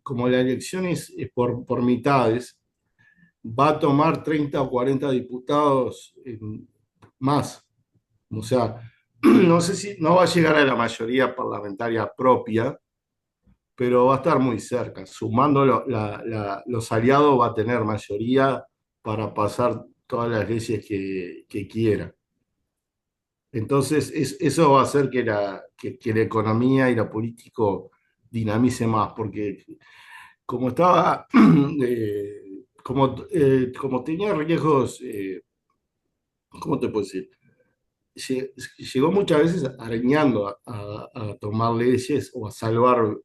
B: como la elección es por mitades, va a tomar 30 o 40 diputados más. O sea, no sé si no va a llegar a la mayoría parlamentaria propia, pero va a estar muy cerca. Sumando los aliados va a tener mayoría para pasar todas las leyes que quiera. Entonces, eso va a hacer que la economía y la político dinamice más, porque como estaba, como tenía riesgos, ¿cómo te puedo decir? Llegó muchas veces arañando a tomar leyes o a salvar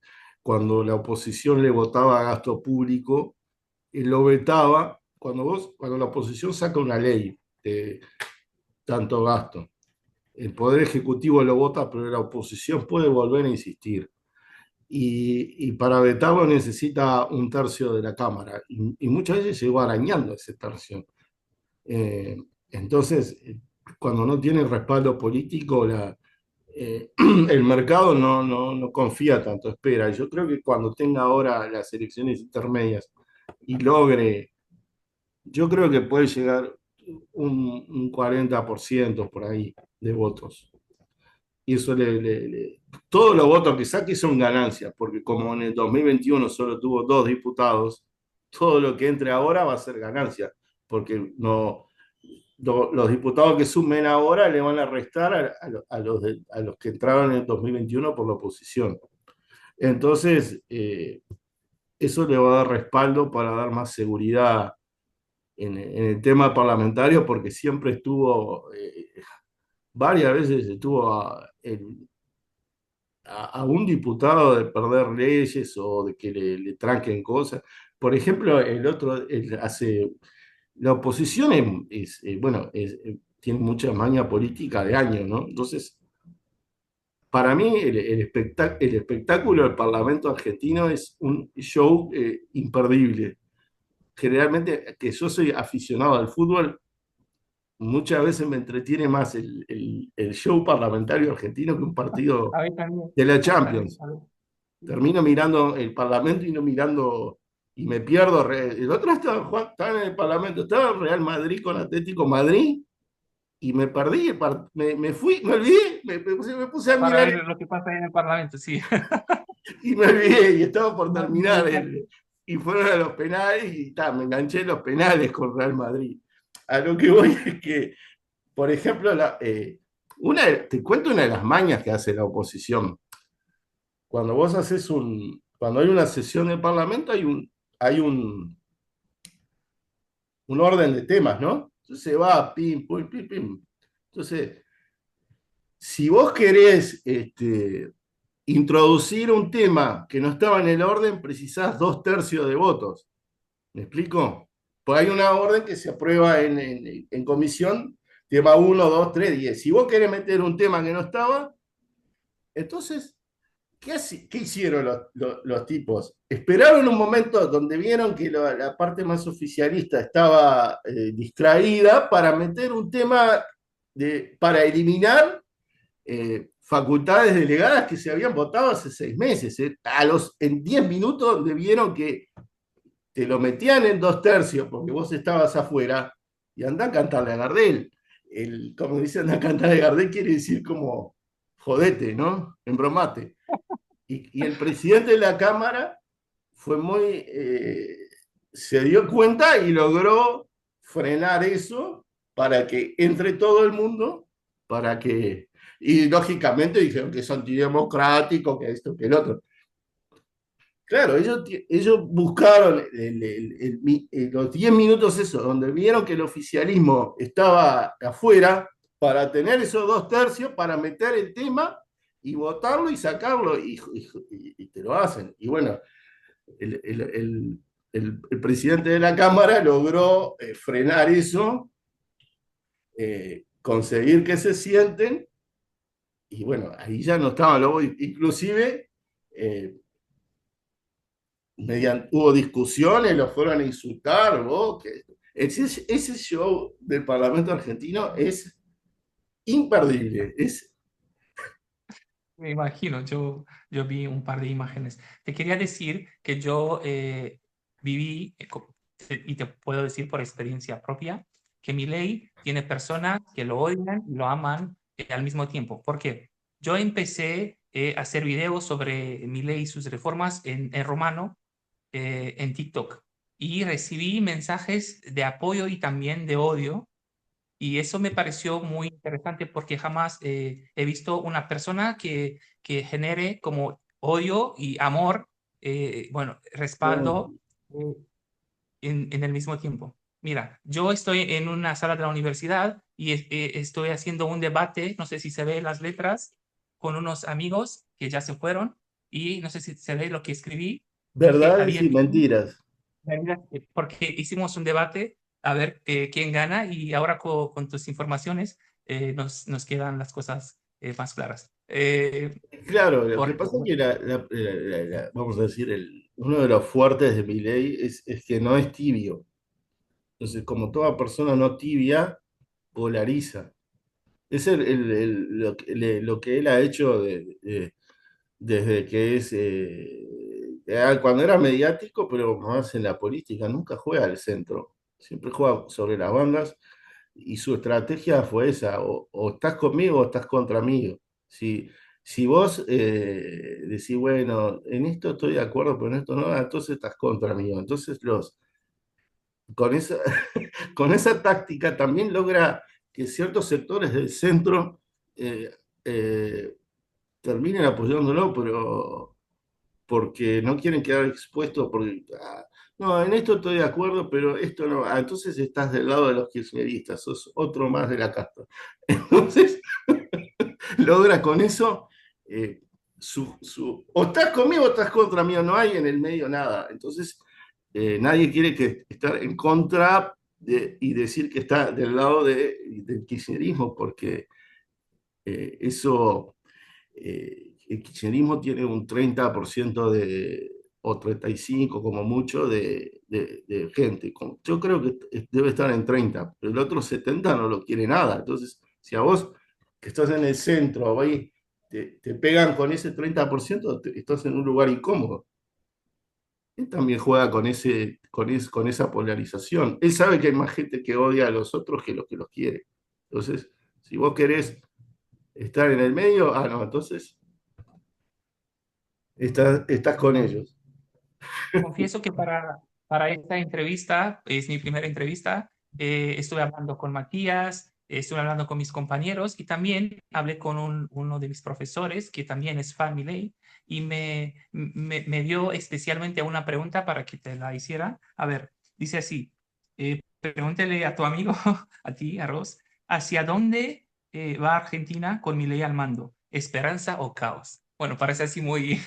B: cuando la oposición le votaba a gasto público, él lo vetaba. Cuando la oposición saca una ley de tanto gasto, el Poder Ejecutivo lo vota, pero la oposición puede volver a insistir. Y para vetarlo necesita un tercio de la Cámara. Y muchas veces llegó arañando ese tercio. Eh, entonces, cuando no tiene respaldo político, el mercado no confía tanto, espera. Yo creo que cuando tenga ahora las elecciones intermedias y logre, yo creo que puede llegar un 40% por ahí de votos. Y eso todos los votos que saque son ganancias, porque como en el 2021 solo tuvo 2 diputados, todo lo que entre ahora va a ser ganancia, porque no, los diputados que sumen ahora le van a restar a los que entraron en el 2021 por la oposición. Entonces, eso le va a dar respaldo para dar más seguridad en el tema parlamentario, porque siempre estuvo, varias veces estuvo a un diputado de perder leyes o de que le tranquen cosas. Por ejemplo, la oposición bueno, tiene mucha maña política de años, ¿no? Entonces, para mí el espectáculo del Parlamento argentino es un show imperdible. Generalmente, que yo soy aficionado al fútbol, muchas veces me entretiene más el show parlamentario argentino que un partido
C: A ver también.
B: de la
C: Vale,
B: Champions.
C: a ver.
B: Termino mirando el Parlamento y no mirando, y me pierdo. El otro estaba en el Parlamento, estaba en Real Madrid con Atlético Madrid, y me perdí, me fui, me olvidé, me puse a
C: Para
B: mirar
C: ver lo que pasa ahí en el Parlamento, sí.
B: y me olvidé, y estaba por
C: Muy
B: terminar,
C: interesante.
B: y fueron a los penales, y me enganché en los penales con Real Madrid. A lo que voy es que, por ejemplo, te cuento una de las mañas que hace la oposición. Cuando hay una sesión del Parlamento, hay un orden de temas, ¿no? Entonces se va, pim, pum, pim, pim. Entonces, si vos querés introducir un tema que no estaba en el orden, precisás 2/3 de votos. ¿Me explico? Pues hay una orden que se aprueba en comisión, tema 1, 2, 3, 10. Si vos querés meter un tema que no estaba, entonces, ¿qué hicieron los tipos? Esperaron un momento donde vieron que la parte más oficialista estaba distraída para meter un tema para eliminar facultades delegadas que se habían votado hace 6 meses. En 10 minutos donde vieron que te lo metían en 2/3 porque vos estabas afuera y andá a cantarle a Gardel. Como dice andá a cantarle a Gardel quiere decir como jodete, ¿no? Embromate. Y el presidente de la Cámara fue se dio cuenta y logró frenar eso para que entre todo el mundo, y lógicamente dijeron que es antidemocrático, que esto, que el otro. Claro, ellos buscaron los 10 minutos eso, donde vieron que el oficialismo estaba afuera para tener esos 2/3 para meter el tema y votarlo y sacarlo, y te lo hacen. Y bueno, el presidente de la Cámara logró frenar eso, conseguir que se sienten, y bueno, ahí ya no estaban los, inclusive eh, hubo discusiones, los fueron a insultar, ese show del Parlamento argentino es imperdible.
C: Me imagino, yo vi un par de imágenes. Te quería decir que yo viví, y te puedo decir por experiencia propia, que Milei tiene personas que lo odian y lo aman al mismo tiempo. ¿Por qué? Yo empecé a hacer videos sobre Milei y sus reformas en rumano en TikTok y recibí mensajes de apoyo y también de odio. Y eso me pareció muy interesante porque jamás he visto una persona que genere como odio y amor, bueno, respaldo eh, en el mismo tiempo. Mira, yo estoy en una sala de la universidad y estoy haciendo un debate, no sé si se ve las letras, con unos amigos que ya se fueron y no sé si se ve lo que escribí. Dije,
B: Verdades y mentiras.
C: porque hicimos un debate a ver quién gana y ahora con tus informaciones nos quedan las cosas más claras.
B: Claro, lo que
C: Por,
B: pasa es que vamos a decir, uno de los fuertes de Milei es que no es tibio. Entonces, como toda persona no tibia, polariza. Es lo que él ha hecho desde que cuando era mediático, pero más en la política, nunca juega al centro, siempre juega sobre las bandas y su estrategia fue esa, o estás conmigo o estás contra mí. Si, si vos decís, bueno, en esto estoy de acuerdo, pero en esto no, entonces estás contra mí. Entonces con esa, con esa táctica también logra que ciertos sectores del centro eh, eh, terminen apoyándolo, pero porque no quieren quedar expuestos, porque, no, en esto estoy de acuerdo, pero esto no. Entonces estás del lado de los kirchneristas, sos otro más de la casta. Entonces logra con eso, eh, o estás conmigo o estás contra mí, no hay en el medio nada. Entonces nadie quiere estar en contra y decir que está del lado del kirchnerismo, porque eso el kirchnerismo tiene un 30% o 35% como mucho de gente. Yo creo que debe estar en 30, pero el otro 70 no lo quiere nada. Entonces, si a vos que estás en el centro, ahí te pegan con ese 30%, estás en un lugar incómodo. Él también juega con esa polarización. Él sabe que hay más gente que odia a los otros que los quiere. Entonces, si vos querés estar en el medio, no, entonces estás con ellos.
C: Confieso que para esta entrevista, es mi primera entrevista, estuve hablando con Matías, estuve hablando con mis compañeros y también hablé con uno de mis profesores que también es fan Milei y me dio especialmente una pregunta para que te la hiciera. A ver, dice así, pregúntele a tu amigo, a ti, a Ross, ¿hacia dónde va Argentina con Milei al mando? ¿Esperanza o caos? Bueno, parece así muy,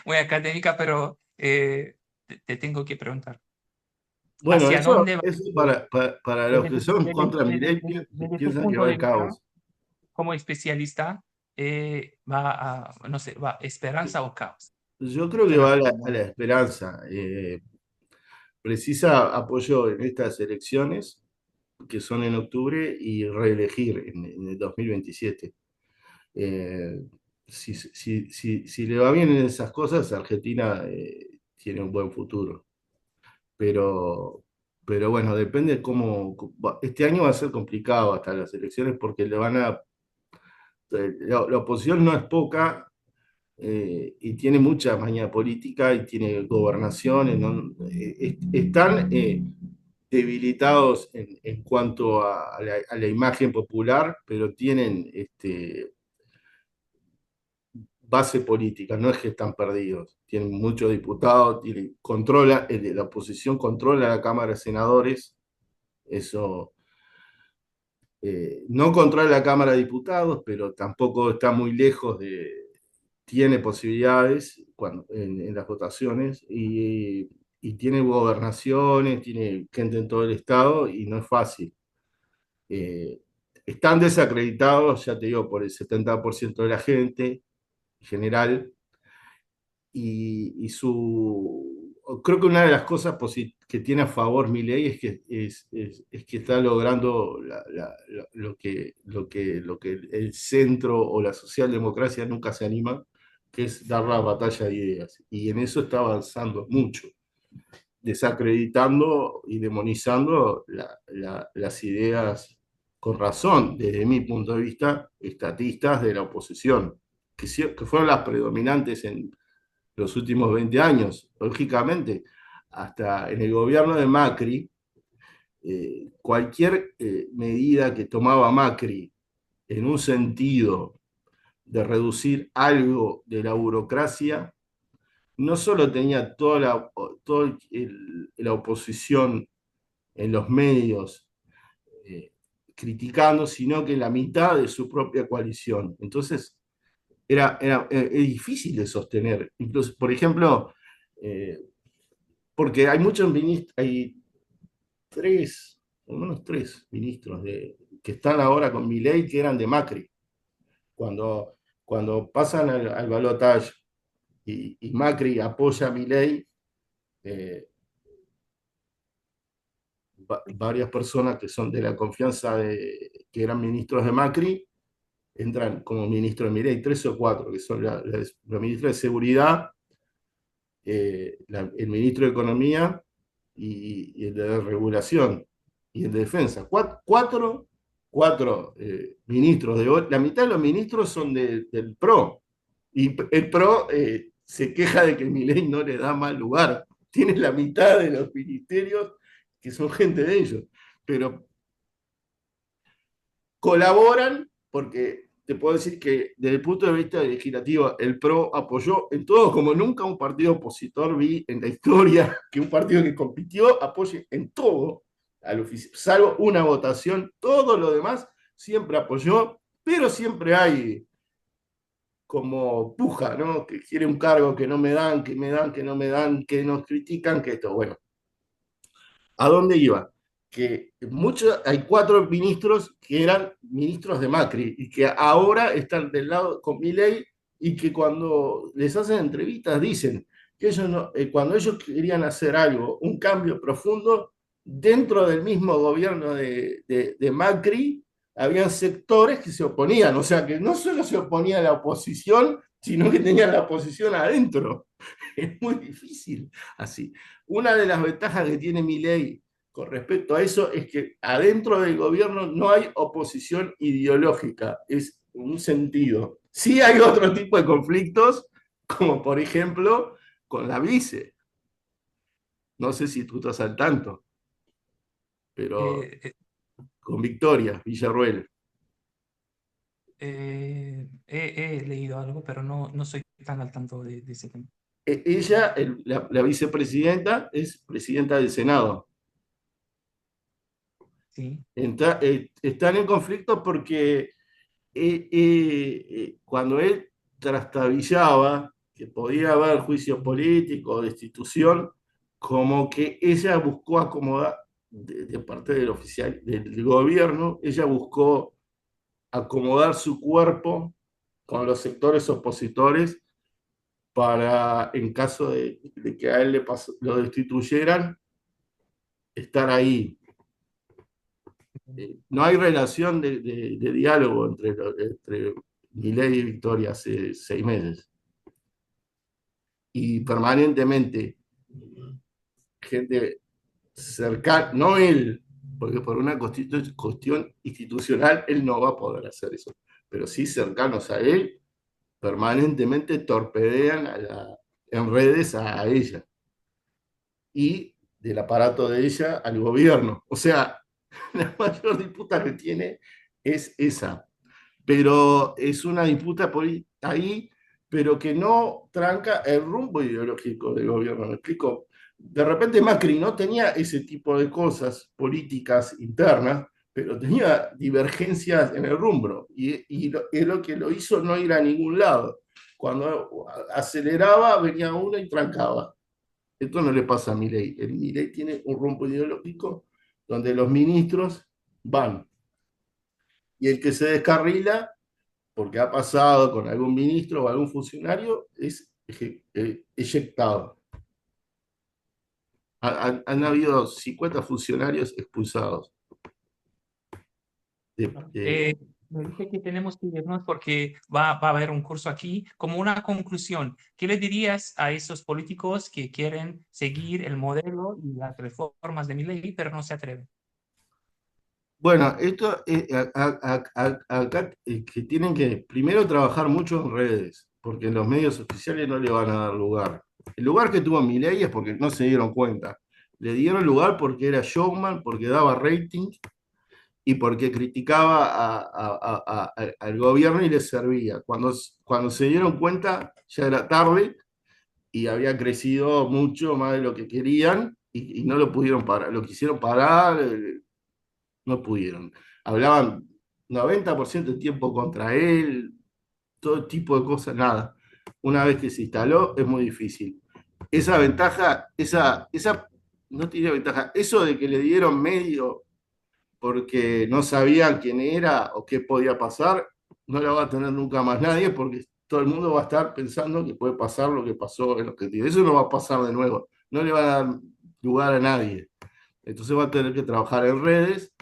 C: muy académica, pero te tengo que preguntar,
B: Bueno,
C: ¿hacia
B: eso,
C: dónde va?
B: eso para los que son contra Milei
C: Desde tu
B: piensan que
C: punto
B: va
C: de
B: al
C: vista,
B: caos.
C: como especialista, va a, no sé, va esperanza o caos
B: Yo creo que
C: en
B: va a
C: Argentina.
B: la esperanza. Precisa apoyo en estas elecciones, que son en octubre, y reelegir en el 2027. Eh, si le va bien en esas cosas, Argentina tiene un buen futuro. Pero, pero bueno, depende cómo. Este año va a ser complicado hasta las elecciones porque la oposición no es poca y tiene mucha maña política y tiene gobernaciones, ¿no? Están debilitados en cuanto a la imagen popular, pero tienen base política, no es que están perdidos. Tienen muchos diputados, la oposición controla la Cámara de Senadores, eso no controla la Cámara de Diputados, pero tampoco está muy lejos tiene posibilidades en las votaciones y tiene gobernaciones, tiene gente en todo el estado y no es fácil. Eh, Están desacreditados, ya te digo, por el 70% de la gente en general creo que una de las cosas que tiene a favor Milei es que está logrando lo que el centro o la socialdemocracia nunca se anima, que es dar la batalla de ideas. Y en eso está avanzando mucho, desacreditando y demonizando las ideas con razón, desde mi punto de vista, estatistas de la oposición, que fueron las predominantes en los últimos 20 años. Lógicamente, hasta en el gobierno de Macri, cualquier medida que tomaba Macri en un sentido de reducir algo de la burocracia, no solo tenía toda la oposición en los medios eh, criticando, sino que la mitad de su propia coalición. Entonces, es difícil de sostener. Incluso, por ejemplo, eh, porque hay muchos ministros, hay tres, por lo menos tres ministros que están ahora con Milei que eran de Macri. Cuando pasan al balotaje y Macri apoya a Milei, eh, varias personas que son de la confianza que eran ministros de Macri, entran como ministro de Milei, 3 o 4, que son la ministra de Seguridad, el ministro de Economía y el de Regulación y el de Defensa. Cuatro ministros, la mitad de los ministros son del PRO, y el PRO se queja de que Milei no le da mal lugar. Tiene la mitad de los ministerios que son gente de ellos, pero colaboran porque te puedo decir que desde el punto de vista legislativo el PRO apoyó en todo, como nunca un partido opositor vi en la historia, que un partido que compitió apoye en todo al oficio, salvo una votación, todo lo demás siempre apoyó, pero siempre hay como puja, ¿no? Que quiere un cargo que no me dan, que me dan, que no me dan, que nos critican, que esto, bueno. ¿A dónde iba? Que hay 4 ministros que eran ministros de Macri y que ahora están del lado con Milei, y que cuando les hacen entrevistas dicen que ellos no, cuando ellos querían hacer algo, un cambio profundo, dentro del mismo gobierno de Macri, habían sectores que se oponían, o sea que no solo se oponía a la oposición, sino que tenían la oposición adentro. Es muy difícil así. Una de las ventajas que tiene Milei con respecto a eso es que adentro del gobierno no hay oposición ideológica, es un sentido. Sí hay otro tipo de conflictos, como por ejemplo con la vice. No sé si tú estás al tanto, pero
C: Eh, eh,
B: con Victoria Villarruel.
C: he leído algo, pero no soy tan al tanto de ese tema.
B: Ella, la vicepresidenta, es presidenta del Senado.
C: Sí.
B: Están en conflicto porque cuando él trastabillaba que podía haber juicio político, destitución, como que ella buscó acomodar, de parte del oficial del gobierno, ella buscó acomodar su cuerpo con los sectores opositores para, en caso de que a él lo destituyeran, estar ahí. No hay relación de diálogo entre Milei y Victoria hace 6 meses. Y permanentemente, gente cercana, no él, porque por una cuestión institucional él no va a poder hacer eso, pero sí cercanos a él, permanentemente torpedean en redes a ella y del aparato de ella al gobierno. O sea, la mayor disputa que tiene es esa. Pero es una disputa ahí, pero que no tranca el rumbo ideológico del gobierno. ¿Me explico? De repente Macri no tenía ese tipo de cosas políticas internas, pero tenía divergencias en el rumbo. Y lo que lo hizo no ir a ningún lado. Cuando aceleraba, venía uno y trancaba. Esto no le pasa a Milei. El Milei tiene un rumbo ideológico donde los ministros van. Y el que se descarrila, porque ha pasado con algún ministro o algún funcionario, es eyectado. Han habido 50 funcionarios expulsados. De-
C: Me dice que tenemos que irnos porque va a haber un curso aquí. Como una conclusión, ¿qué le dirías a esos políticos que quieren seguir el modelo y las reformas de Milei, pero no se atreven?
B: bueno, esto acá que tienen que primero trabajar mucho en redes, porque en los medios oficiales no le van a dar lugar. El lugar que tuvo Milei es porque no se dieron cuenta. Le dieron lugar porque era showman, porque daba rating y porque criticaba al gobierno y les servía. Cuando se dieron cuenta, ya era tarde y había crecido mucho más de lo que querían, y no lo pudieron parar. Lo quisieron parar, no pudieron. Hablaban 90% del tiempo contra él, todo tipo de cosas, nada. Una vez que se instaló, es muy difícil. Esa ventaja, no tiene ventaja, eso de que le dieron medio porque no sabían quién era o qué podía pasar, no la va a tener nunca más nadie, porque todo el mundo va a estar pensando que puede pasar lo que pasó en los que tiene. Eso no va a pasar de nuevo, no le va a dar lugar a nadie. Entonces va a tener que trabajar en redes,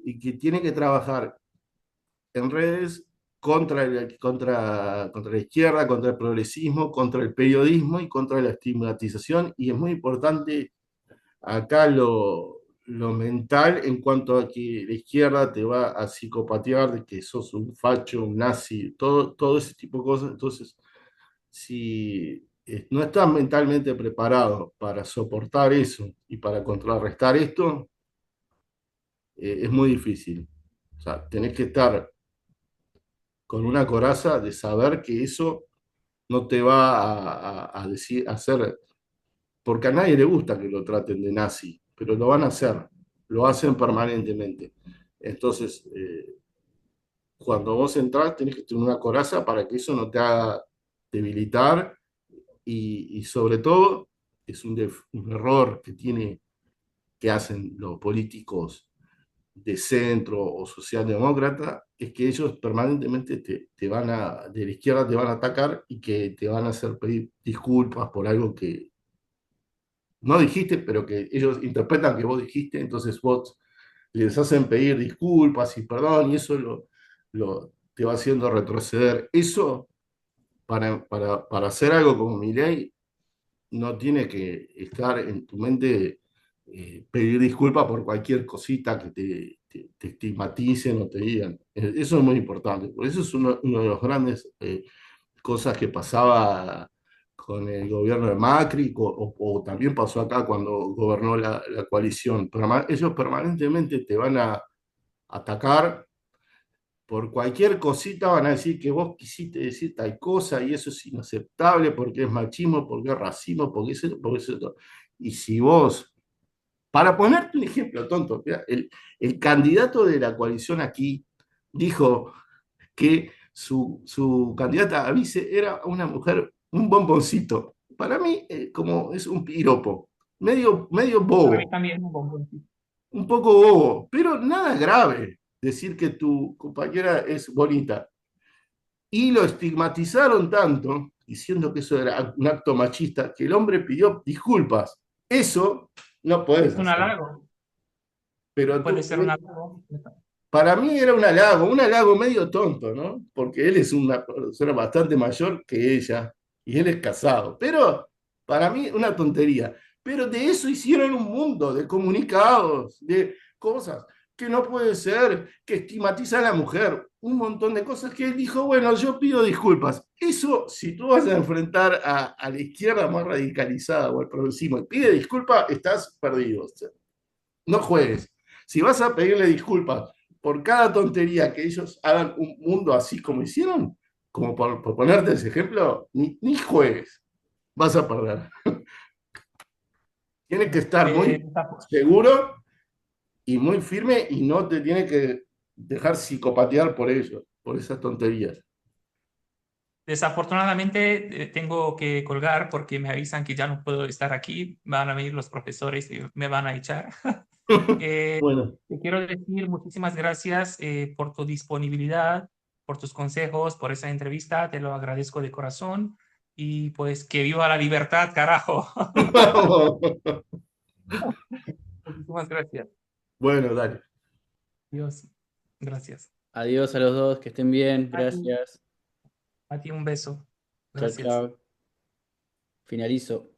B: y que tiene que trabajar en redes contra la izquierda, contra el progresismo, contra el periodismo y contra la estigmatización. Y es muy importante acá lo mental en cuanto a que la izquierda te va a psicopatear de que sos un facho, un nazi, todo ese tipo de cosas. Entonces, si no estás mentalmente preparado para soportar eso y para contrarrestar esto, es muy difícil. O sea, tenés que estar con una coraza de saber que eso no te va a decir, a hacer, porque a nadie le gusta que lo traten de nazi, pero lo van a hacer, lo hacen permanentemente. Entonces, cuando vos entrás, tenés que tener una coraza para que eso no te haga debilitar y sobre todo, es un error que hacen los políticos de centro o socialdemócrata, es que ellos permanentemente de la izquierda te van a atacar y que te van a hacer pedir disculpas por algo que no dijiste, pero que ellos interpretan que vos dijiste, entonces vos les hacen pedir disculpas y perdón, y eso te va haciendo retroceder. Eso, para hacer algo como Milei, no tiene que estar en tu mente pedir disculpas por cualquier cosita que te estigmaticen o te digan. Eso es muy importante. Por eso es uno de los grandes cosas que pasaba con el gobierno de Macri o también pasó acá cuando gobernó la coalición. Ellos permanentemente te van a atacar por cualquier cosita, van a decir que vos quisiste decir tal cosa y eso es inaceptable porque es machismo, porque es racismo, porque es esto, porque es esto. Y si vos, para ponerte un ejemplo tonto, mira, el candidato de la coalición aquí dijo que su candidata a vice era una mujer, un bomboncito. Para mí, como es un piropo, medio
C: Para mí
B: bobo,
C: también un bombón.
B: un poco bobo, pero nada grave decir que tu compañera es bonita. Y lo estigmatizaron tanto, diciendo que eso era un acto machista, que el hombre pidió disculpas. Eso no puedes
C: Es un
B: hacer.
C: halago,
B: Pero
C: puede ser un halago.
B: para mí era un halago medio tonto, ¿no? Porque él es una persona bastante mayor que ella y él es casado. Pero para mí una tontería. Pero de eso hicieron un mundo de comunicados, de cosas que no puede ser, que estigmatiza a la mujer, un montón de cosas que él dijo, bueno, yo pido disculpas. Eso, si tú vas a enfrentar a la izquierda más radicalizada o al progresismo y pide disculpas, estás perdido. O sea, no juegues. Si vas a pedirle disculpas por cada tontería que ellos hagan un mundo así como hicieron, como por ponerte ese ejemplo, ni juegues, vas a perder. Tienes que estar
C: Eh,
B: muy seguro y muy firme y no te tienes que dejar psicopatear por ellos, por esas tonterías.
C: Desafortunadamente tengo que colgar porque me avisan que ya no puedo estar aquí. Van a venir los profesores y me van a echar.
B: Bueno,
C: Te quiero decir muchísimas gracias por tu disponibilidad, por tus consejos, por esa entrevista. Te lo agradezco de corazón. Y pues que viva la libertad, carajo. Muchísimas gracias.
B: bueno, dale.
C: Dios. Gracias.
A: Adiós a los dos, que estén bien, gracias.
C: A ti un beso.
A: Chao,
C: Gracias.
A: chao. Finalizo.